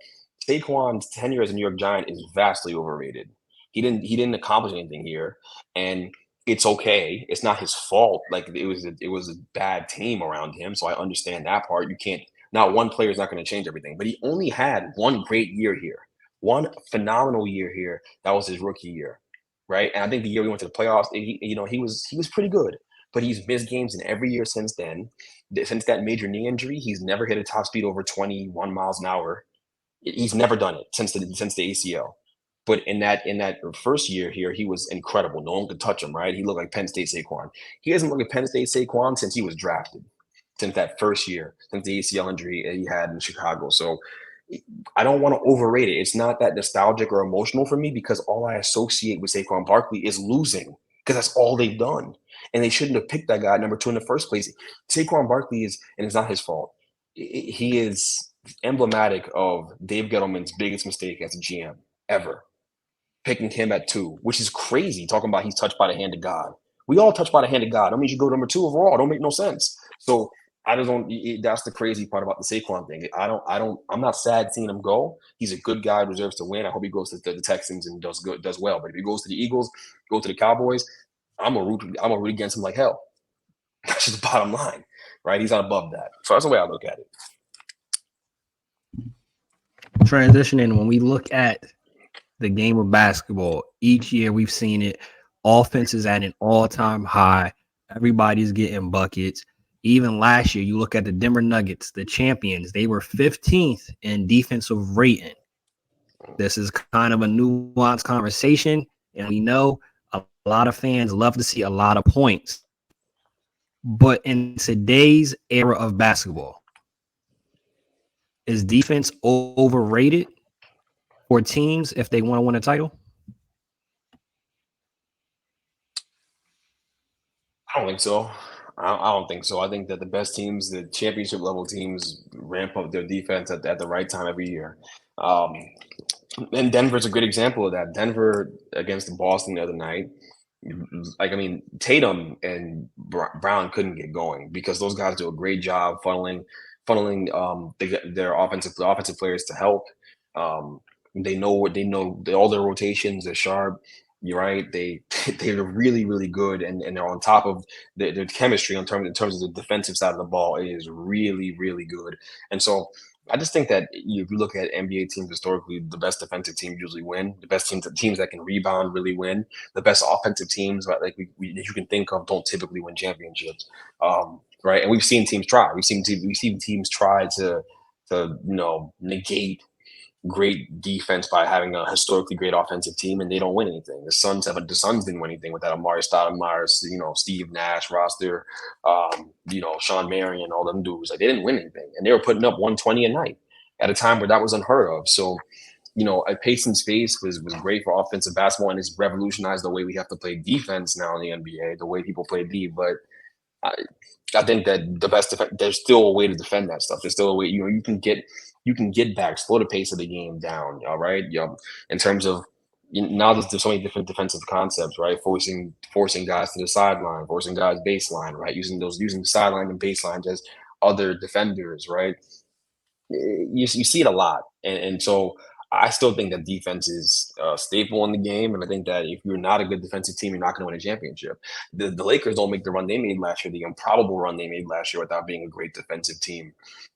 Saquon's tenure as a New York Giant is vastly overrated. He didn't accomplish anything here, and it's okay. It's not his fault. Like, it was a bad team around him, so I understand that part. You can't. Not one player is not going to change everything, but he only had one great year here, one phenomenal year here. That was his rookie year, right? And I think the year we went to the playoffs, he was pretty good, but he's missed games in every year since then. Since that major knee injury, he's never hit a top speed over 21 miles an hour. He's never done it since the ACL. But in that first year here, he was incredible. No one could touch him, right? He looked like Penn State Saquon. He hasn't looked like Penn State Saquon since he was drafted. Since that first year, since the ACL injury he had in Chicago. So I don't want to overrate it. It's not that nostalgic or emotional for me because all I associate with Saquon Barkley is losing because that's all they've done. And they shouldn't have picked that guy at number 2 in the first place. Saquon Barkley is, and it's not his fault, he is emblematic of Dave Gettleman's biggest mistake as a GM ever, picking him at 2, which is crazy, talking about he's touched by the hand of God. We all touched by the hand of God. That means you go number 2 overall. Don't make no sense. So I just don't. That's the crazy part about the Saquon thing. I'm not sad seeing him go. He's a good guy, deserves to win. I hope he goes to the Texans and does well. But if he goes to the Eagles, go to the Cowboys, I'm a root against him like hell. That's just the bottom line, right? He's not above that. So that's the way I look at it. Transitioning, when we look at the game of basketball, each year we've seen it. Offense is at an all-time high. Everybody's getting buckets. Even last year, you look at the Denver Nuggets, the champions, they were 15th in defensive rating. This is kind of a nuanced conversation, and we know a lot of fans love to see a lot of points. But in today's era of basketball, is defense overrated for teams if they want to win a title? I don't think so. I don't think so. I think that the best teams, the championship level teams, ramp up their defense at the right time every year. And Denver's a good example of that. Denver against Boston the other night, Tatum and Brown couldn't get going because those guys do a great job funneling their offensive players to help. They know all their rotations are sharp. You're right. They're really, really good, and they're on top of their chemistry in terms of the defensive side of the ball. It is really, really good. And so I just think that if you look at NBA teams historically, the best defensive teams usually win. The best teams that can rebound really win. The best offensive teams, that you can think of, don't typically win championships. Right? And we've seen teams try. We've seen teams try to negate great defense by having a historically great offensive team, and they don't win anything. The Suns didn't win anything with that Amari Stoudemire, Steve Nash roster, Sean Marion, all them dudes. Like, they didn't win anything, and they were putting up 120 a night at a time where that was unheard of. So, a pace and space was great for offensive basketball, and it's revolutionized the way we have to play defense now in the NBA, the way people play D. But I think that the best there's still a way to defend that stuff. There's still a way, you can get back, slow the pace of the game down, all right? In terms of now there's so many different defensive concepts, right? Forcing guys to the sideline, forcing guys baseline, right? Using the sideline and baseline as other defenders, right? You see it a lot, and so I still think that defense is a staple in the game, and I think that if you're not a good defensive team, you're not going to win a championship. The Lakers don't make the run they made last year, the improbable run they made last year, without being a great defensive team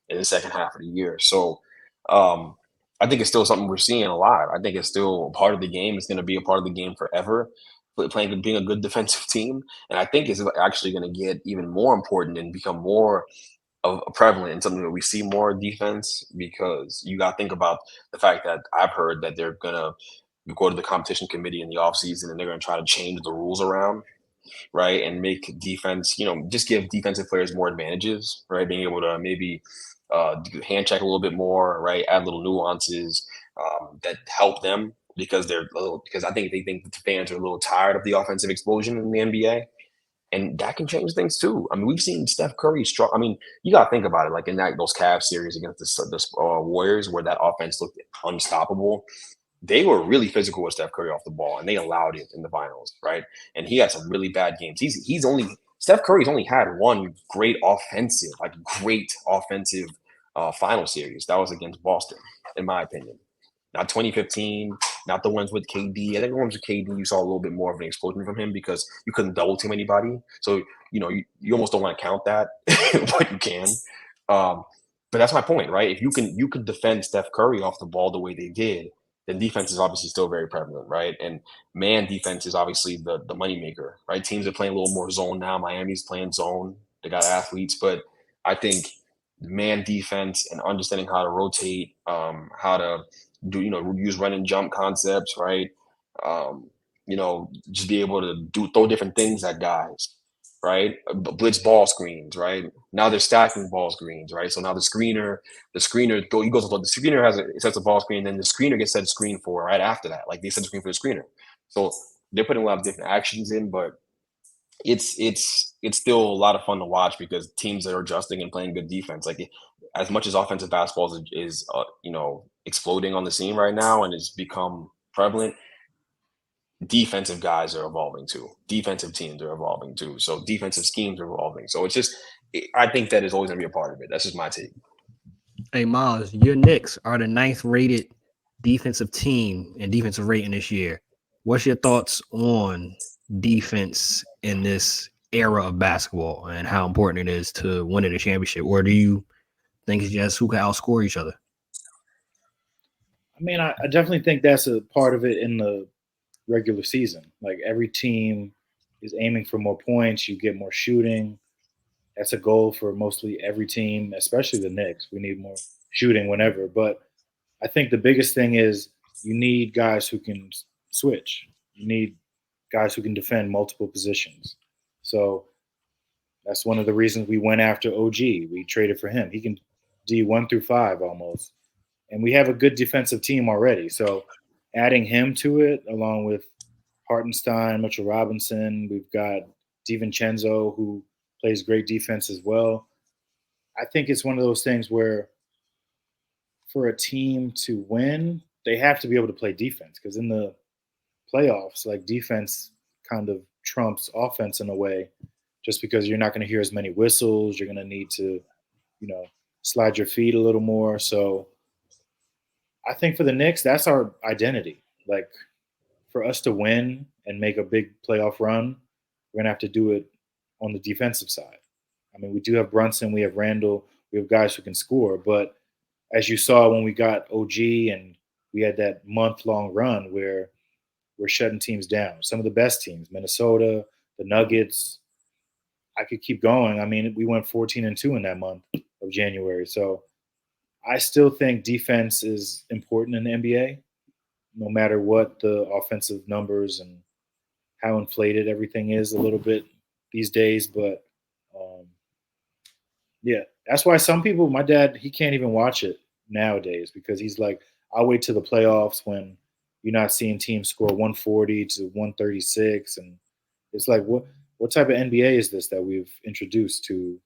in the second half of the year. So I think it's still something we're seeing a lot. I think it's still a part of the game. It's going to be a part of the game forever. Being a good defensive team, and I think it's actually going to get even more important and become more of prevalent and something that we see more defense, because you got to think about the fact that I've heard that they're going to go to the competition committee in the offseason and they're going to try to change the rules around, right? And make defense, just give defensive players more advantages, right? Being able to maybe hand check a little bit more, right? Add little nuances that help them, because because I think they think the fans are a little tired of the offensive explosion in the NBA. And that can change things too. I mean, we've seen Steph Curry strong. I mean, you got to think about it. Like in those Cavs series against the Warriors, where that offense looked unstoppable, they were really physical with Steph Curry off the ball, and they allowed it in the finals, right? And he had some really bad games. Steph Curry's only had one great offensive final series. That was against Boston, in my opinion. Not 2015, not the ones with KD. I think the ones with KD, you saw a little bit more of an explosion from him because you couldn't double team anybody. So, you almost don't want to count that, but you can. But that's my point, right? If you can defend Steph Curry off the ball the way they did, then defense is obviously still very prevalent, right? And man defense is obviously the moneymaker, right? Teams are playing a little more zone now. Miami's playing zone. They got athletes, but I think man defense and understanding how to rotate, how to use run and jump concepts, right? Just be able to throw different things at guys, right? Blitz ball screens, right? Now they're stacking ball screens, right? So now the screener sets a ball screen, then the screener gets set a screen for right after that. Like they set a screen for the screener. So they're putting a lot of different actions in, but it's still a lot of fun to watch because teams that are adjusting and playing good defense. Like as much as offensive basketball is exploding on the scene right now and it's become prevalent, defensive guys are evolving too. Defensive teams are evolving too. So defensive schemes are evolving. So I think that is always going to be a part of it. That's just my take. Hey, Miles, your Knicks are the 9th rated defensive team in defensive rating this year. What's your thoughts on defense in this era of basketball and how important it is to winning a championship? Or do you think it's just who can outscore each other? I mean, I definitely think that's a part of it in the regular season. Like every team is aiming for more points. You get more shooting. That's a goal for mostly every team, especially the Knicks. We need more shooting whenever. But I think the biggest thing is you need guys who can switch. You need guys who can defend multiple positions. So that's one of the reasons we went after OG. We traded for him. He can D 1 through 5 almost. And we have a good defensive team already. So adding him to it, along with Hartenstein, Mitchell Robinson, we've got DiVincenzo, who plays great defense as well. I think it's one of those things where for a team to win, they have to be able to play defense, because in the playoffs, like defense kind of trumps offense in a way, just because you're not going to hear as many whistles. You're going to need to, slide your feet a little more. So I think for the Knicks, that's our identity. Like for us to win and make a big playoff run, we're going to have to do it on the defensive side. I mean, we do have Brunson, we have Randall, we have guys who can score. But as you saw when we got OG and we had that month-long run where we're shutting teams down, some of the best teams, Minnesota, the Nuggets, I could keep going. I mean, we went 14-2 in that month of January. So I still think defense is important in the NBA, no matter what the offensive numbers and how inflated everything is a little bit these days. But yeah, that's why some people, my dad, he can't even watch it nowadays, because he's like, I'll wait till the playoffs when you're not seeing teams score 140 to 136. And it's like, what? what type of NBA is this that we've introduced to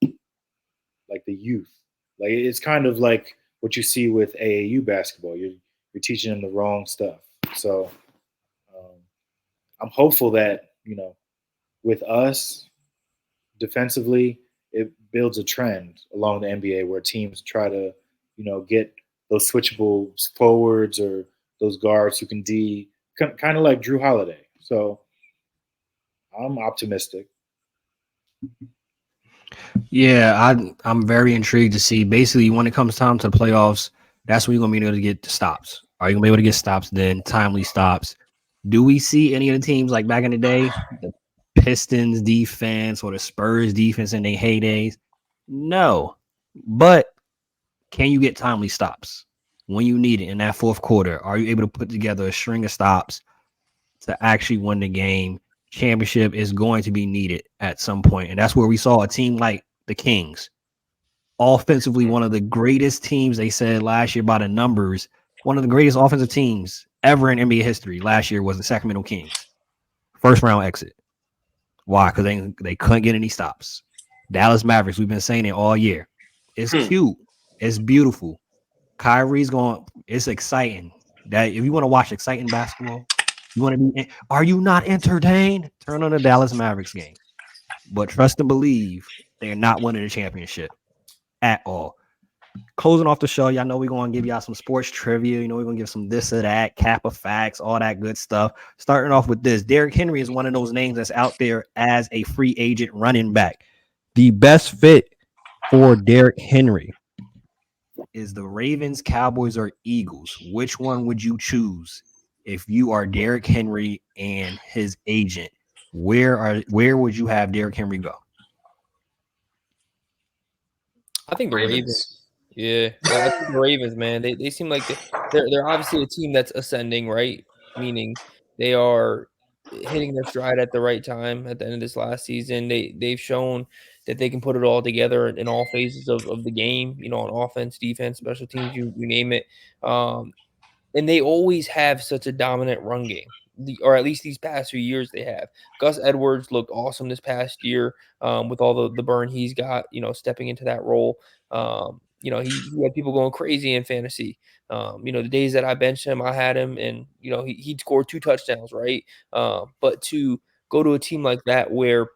like the youth? Like it's kind of like what you see with AAU basketball. You're teaching them the wrong stuff. So I'm hopeful that, with us defensively, it builds a trend along the NBA where teams try to, get those switchable forwards or those guards who can kind of like Drew Holiday. So I'm optimistic. Yeah, I'm very intrigued to see. Basically, when it comes time to the playoffs, that's when you're gonna be able to get the stops. Are you gonna be able to get stops then? Timely stops. Do we see any of the teams like back in the day, the Pistons defense or the Spurs defense in their heydays? No, but can you get timely stops when you need it in that fourth quarter? Are you able to put together a string of stops to actually win the game? Championship is going to be needed at some point, and that's where we saw a team like the Kings, offensively one of the greatest teams. They said last year by the numbers, one of the greatest offensive teams ever in NBA history last year was the Sacramento Kings. First round exit. Why? Because they couldn't get any stops. Dallas Mavericks, we've been saying it all year. It's cute. It's beautiful. Kyrie's going. It's exciting. That if you want to watch exciting basketball, you want to be. Are you not entertained? Turn on the Dallas Mavericks game. But trust and believe, they're not winning the championship at all. Closing off the show, y'all know we're going to give y'all some sports trivia. We're going to give some this or that, cap of facts, all that good stuff. Starting off with this, Derrick Henry is one of those names that's out there as a free agent running back. The best fit for Derrick Henry is the Ravens, Cowboys, or Eagles. Which one would you choose if you are Derrick Henry and his agent? Where would you have Derrick Henry go? I think the Ravens. Yeah, I think the Ravens, man. They seem like they're obviously a team that's ascending, right? Meaning they are hitting their stride at the right time at the end of this last season. They've shown that they can put it all together in all phases of the game, on offense, defense, special teams, you name it. And they always have such a dominant run game. Or at least these past few years they have. Gus Edwards looked awesome this past year with all the burn he's got, stepping into that role. He had people going crazy in fantasy. The days that I benched him, I had him, and he'd score 2 touchdowns, right? But to go to a team like that where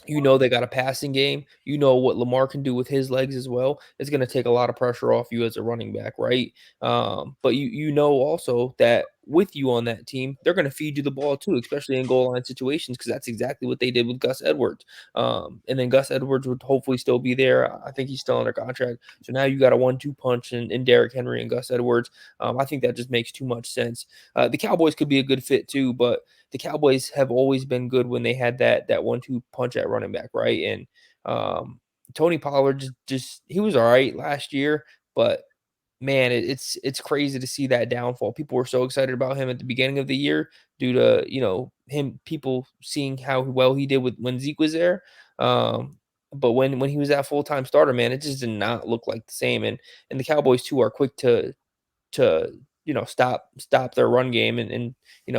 they got a passing game. What Lamar can do with his legs as well. It's going to take a lot of pressure off you as a running back, right? But also that with you on that team, they're going to feed you the ball too, especially in goal line situations, because that's exactly what they did with Gus Edwards. And then Gus Edwards would hopefully still be there. I think he's still under contract. So now you got a 1-2 punch in Derrick Henry and Gus Edwards. I think that just makes too much sense. The Cowboys could be a good fit too, but the Cowboys have always been good when they had that 1-2 punch at running back, right? And Tony Pollard just he was all right last year, but man, it's crazy to see that downfall. People were so excited about him at the beginning of the year due to people seeing how well he did when Zeke was there. But when he was that full-time starter, man, it just did not look like the same. And the Cowboys too are quick to stop their run game and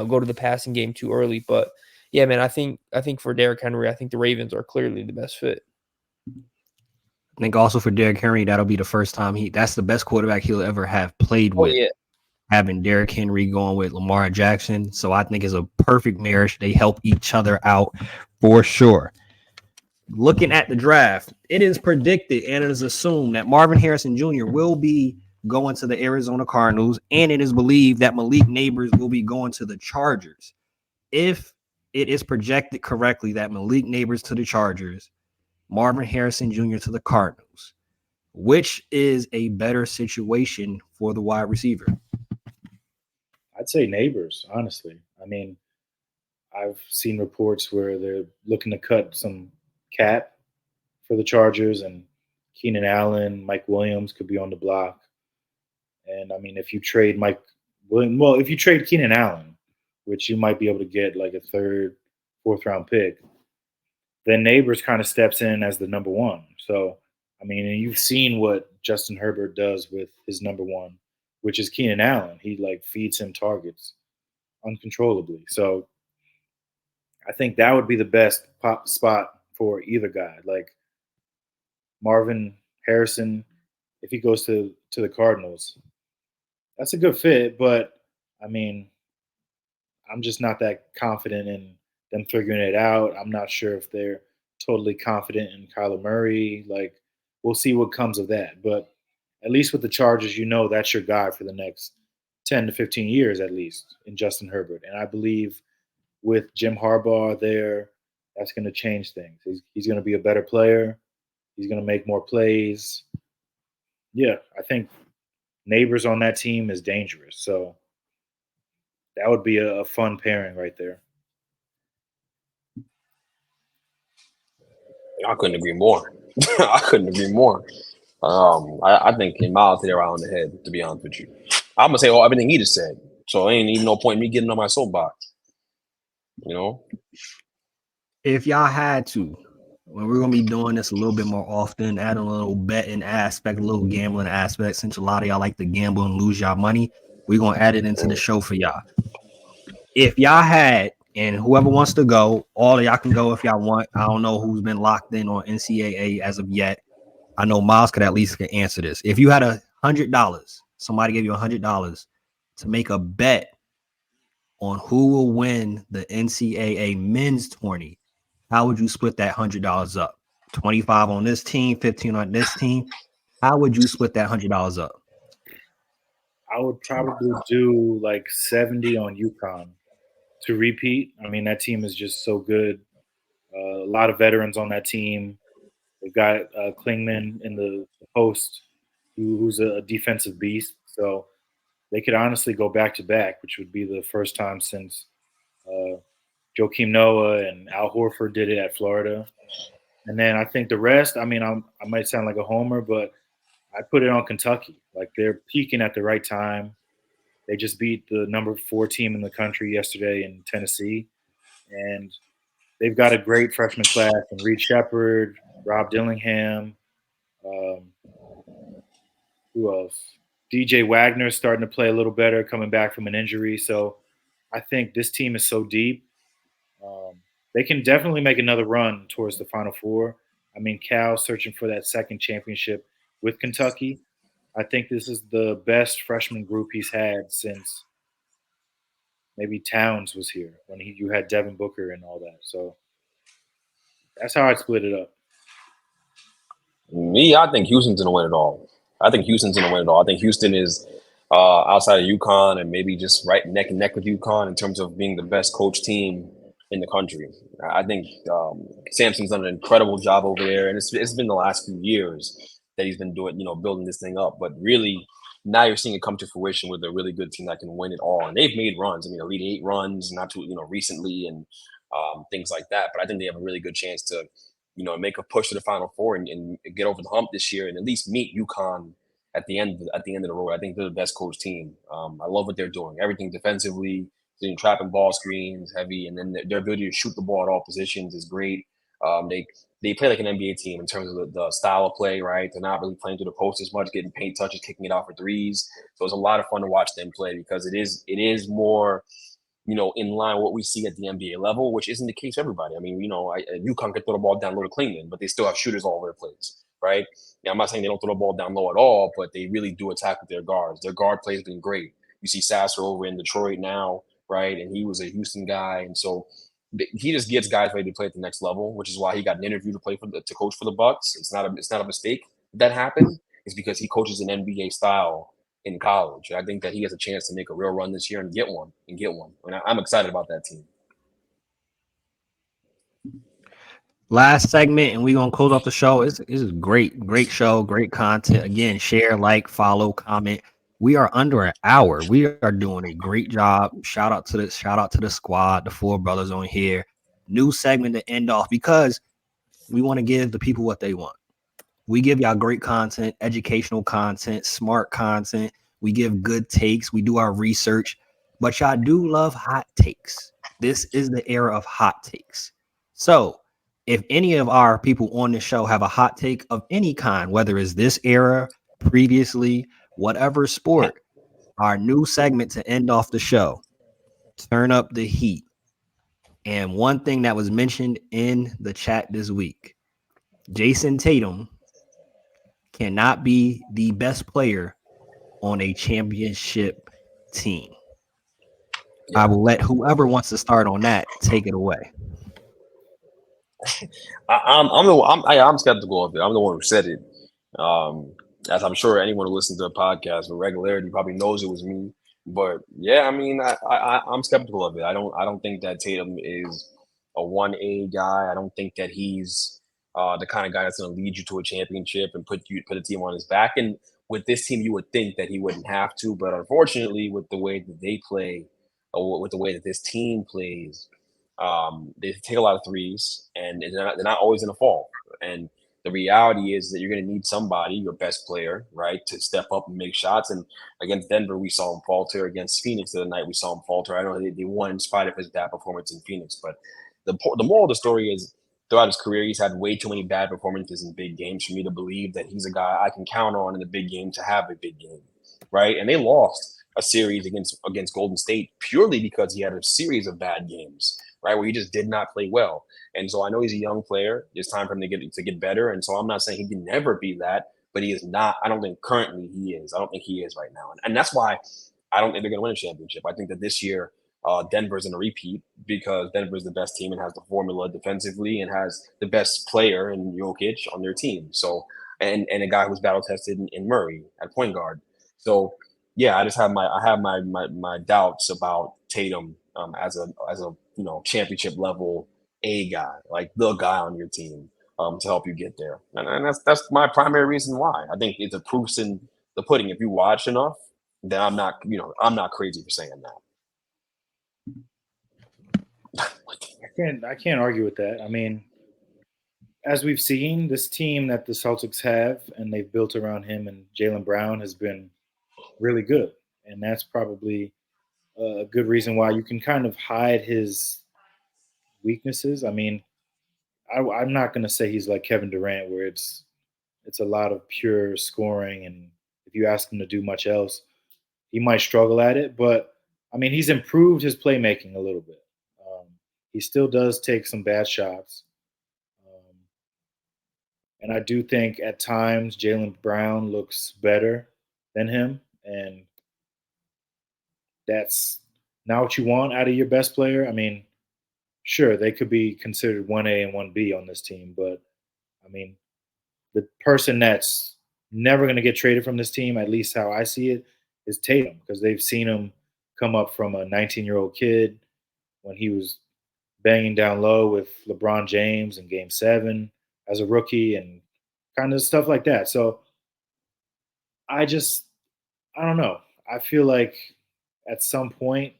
go to the passing game too early. But yeah, man, I think for Derrick Henry, I think the Ravens are clearly the best fit. I think also for Derrick Henry, that'll be the first time that's the best quarterback he'll ever have played with. Yeah. Having Derrick Henry going with Lamar Jackson. So I think it's a perfect marriage. They help each other out for sure. Looking at the draft, it is predicted and it is assumed that Marvin Harrison Jr. will be going to the Arizona Cardinals, and it is believed that Malik Nabers will be going to the Chargers. If it is projected correctly that Malik Nabers to the Chargers, Marvin Harrison Jr. to the Cardinals, which is a better situation for the wide receiver? I'd say Nabers, honestly. I mean, I've seen reports where they're looking to cut some cap for the Chargers, and Keenan Allen, Mike Williams could be on the block. And I mean, if you trade if you trade Keenan Allen, which you might be able to get like a 3rd, 4th round pick, then Nabers kind of steps in as the number 1. So, I mean, and you've seen what Justin Herbert does with his number 1, which is Keenan Allen. He feeds him targets uncontrollably. So I think that would be the best pop spot for either guy. Like Marvin Harrison, if he goes to the Cardinals, that's a good fit. But I mean, I'm just not that confident in them figuring it out. I'm not sure if they're totally confident in Kyler Murray. Like, we'll see what comes of that. But at least with the Chargers, you know that's your guy for the next 10 to 15 years at least in Justin Herbert. And I believe with Jim Harbaugh there, that's going to change things. He's going to be a better player. He's going to make more plays. Yeah, I think Nabers on that team is dangerous. So that would be a fun pairing right there. I couldn't agree more. I couldn't agree more. I think Miles hit it right on the head, to be honest with you. I'm going to say everything he just said. So ain't even no point in me getting on my soapbox. You know? If y'all had to, when we're going to be doing this a little bit more often, add a little betting aspect, a little gambling aspect, since a lot of y'all like to gamble and lose y'all money, we're going to add it into the show for y'all. If y'all had, and whoever wants to go, all of y'all can go if y'all want. I don't know who's been locked in on NCAA as of yet. I know Miles could at least answer this. If you had $100, somebody gave you $100 to make a bet on who will win the NCAA men's tourney, how would you split that $100 up? 25 on this team, 15 on this team. How would you split that $100 up? I would probably do like 70 on UConn to repeat. I mean, that team is just so good. A lot of veterans on that team. They've got Klingman in the post, who's a defensive beast. So they could honestly go back to back, which would be the first time since Joakim Noah and Al Horford did it at Florida. And then I think the rest, I mean, I might sound like a homer, but I put it on Kentucky. Like, they're peaking at the right time. They just beat the number 4 team in the country yesterday in Tennessee. And they've got a great freshman class. And Reed Shepherd, Rob Dillingham, who else? DJ Wagner's starting to play a little better, coming back from an injury. So I think this team is so deep. They can definitely make another run towards the Final Four. I mean, Cal's searching for that second championship with Kentucky. I think this is the best freshman group he's had since maybe Towns was here, when you had Devin Booker and all that. So that's how I'd split it up. Me, I think Houston's going to win it all. I think Houston is outside of UConn and maybe just right neck and neck with UConn in terms of being the best coach team in the country. I think Sampson's done an incredible job over there, and it's been the last few years that he's been doing, building this thing up. But really, now you're seeing it come to fruition with a really good team that can win it all. And they've made runs. I mean, Elite 8 runs, not too, recently, and things like that. But I think they have a really good chance to, make a push to the Final Four and get over the hump this year and at least meet UConn at the end of the road. I think they're the best coach team. I love what they're doing. Everything defensively, trapping ball screens, heavy, and then their ability to shoot the ball at all positions is great. They play like an NBA team in terms of the style of play, right? They're not really playing through the post as much, getting paint touches, kicking it out for threes. So it's a lot of fun to watch them play because it is more, in line with what we see at the NBA level, which isn't the case for everybody. I mean, UConn can throw the ball down low to Klingman, but they still have shooters all over the place, right? Yeah, I'm not saying they don't throw the ball down low at all, but they really do attack with their guards. Their guard play has been great. You see Sasser over in Detroit now, right? And he was a Houston guy, and so he just gets guys ready to play at the next level, which is why he got an interview to coach for the Bucks. It's not a mistake that happened. It's because he coaches an NBA style in college. I think that he has a chance to make a real run this year and get one. And I'm excited about that team. Last segment, and we're going to close off the show. It's a great show, great content. Again, share, like, follow, comment. We are under an hour. We are doing a great job. Shout out to the squad, the 4 brothers on here. New segment to end off because we want to give the people what they want. We give y'all great content, educational content, smart content. We give good takes. We do our research, but y'all do love hot takes. This is the era of hot takes. So if any of our people on the show have a hot take of any kind, whether it's this era, previously, whatever sport, our new segment to end off the show, turn up the heat. And one thing that was mentioned in the chat this week, Jayson Tatum cannot be the best player on a championship team. Yeah. I will let whoever wants to start on that take it away. I'm skeptical of it. I'm the one who said it. As I'm sure anyone who listens to the podcast with regularity probably knows it was me. But yeah, I mean, I'm skeptical of it. I don't think that Tatum is a 1A guy. I don't think that he's the kind of guy that's going to lead you to a championship and put a team on his back. And with this team, you would think that he wouldn't have to. But unfortunately, with the way that they play, or with the way that this team plays, they take a lot of threes, and they're not always going to fall. And the reality is that you're going to need somebody, your best player, right, to step up and make shots. And against Denver, we saw him falter. Against Phoenix the other night, we saw him falter. I know they won in spite of his bad performance in Phoenix. But the moral of the story is, throughout his career, he's had way too many bad performances in big games for me to believe that he's a guy I can count on in the big game to have a big game, right? And they lost a series against Golden State purely because he had a series of bad games, right, where he just did not play well. And so I know he's a young player. It's time for him to get better. And so I'm not saying he can never be that, but he is not. I don't think currently he is. I don't think he is right now. And that's why I don't think they're going to win a championship. I think that this year Denver's in a repeat because Denver's the best team and has the formula defensively and has the best player in Jokic on their team. So and a guy who's battle tested in Murray at point guard. So yeah, I have my doubts about Tatum as a championship level A guy, like the guy on your team to help you get there. And that's my primary reason why. I think it's a proofs in the pudding. If you watch enough, then I'm not crazy for saying that. I can't argue with that. I mean, as we've seen, this team that the Celtics have and they've built around him and Jaylen Brown has been really good. And that's probably a good reason why you can kind of hide his weaknesses. I mean, I'm not going to say he's like Kevin Durant, where it's a lot of pure scoring, and if you ask him to do much else, he might struggle at it. But I mean, he's improved his playmaking a little bit. He still does take some bad shots, and I do think at times Jaylen Brown looks better than him, and that's not what you want out of your best player. I mean, sure, they could be considered 1A and 1B on this team, but I mean, the person that's never going to get traded from this team, at least how I see it, is Tatum, because they've seen him come up from a 19-year-old kid when he was banging down low with LeBron James in Game 7 as a rookie and kind of stuff like that. So I don't know. I feel like at some point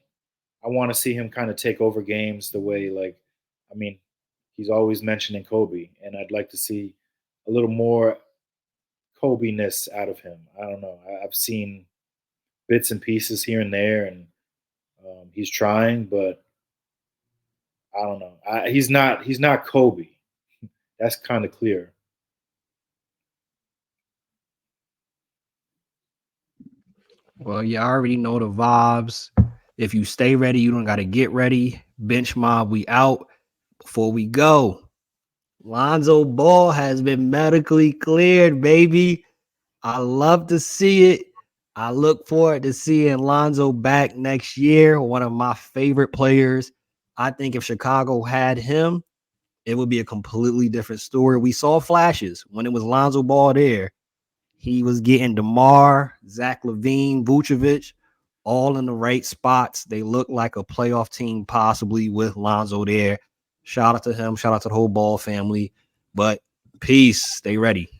I want to see him kind of take over games the way, he's always mentioning Kobe, and I'd like to see a little more Kobe-ness out of him. I don't know. I've seen bits and pieces here and there, and he's trying, but I don't know. He's not Kobe. That's kind of clear. Well, you already know the vibes. If you stay ready, you don't got to get ready. Bench Mob, we out. Before we go, Lonzo Ball has been medically cleared, baby. I love to see it. I look forward to seeing Lonzo back next year. One of my favorite players. I think if Chicago had him, it would be a completely different story. We saw flashes when it was Lonzo Ball there. He was getting DeMar, Zach LaVine, Vucevic, all in the right spots. They look like a playoff team possibly with Lonzo there. Shout out to him. Shout out to the whole Ball family. But peace. Stay ready.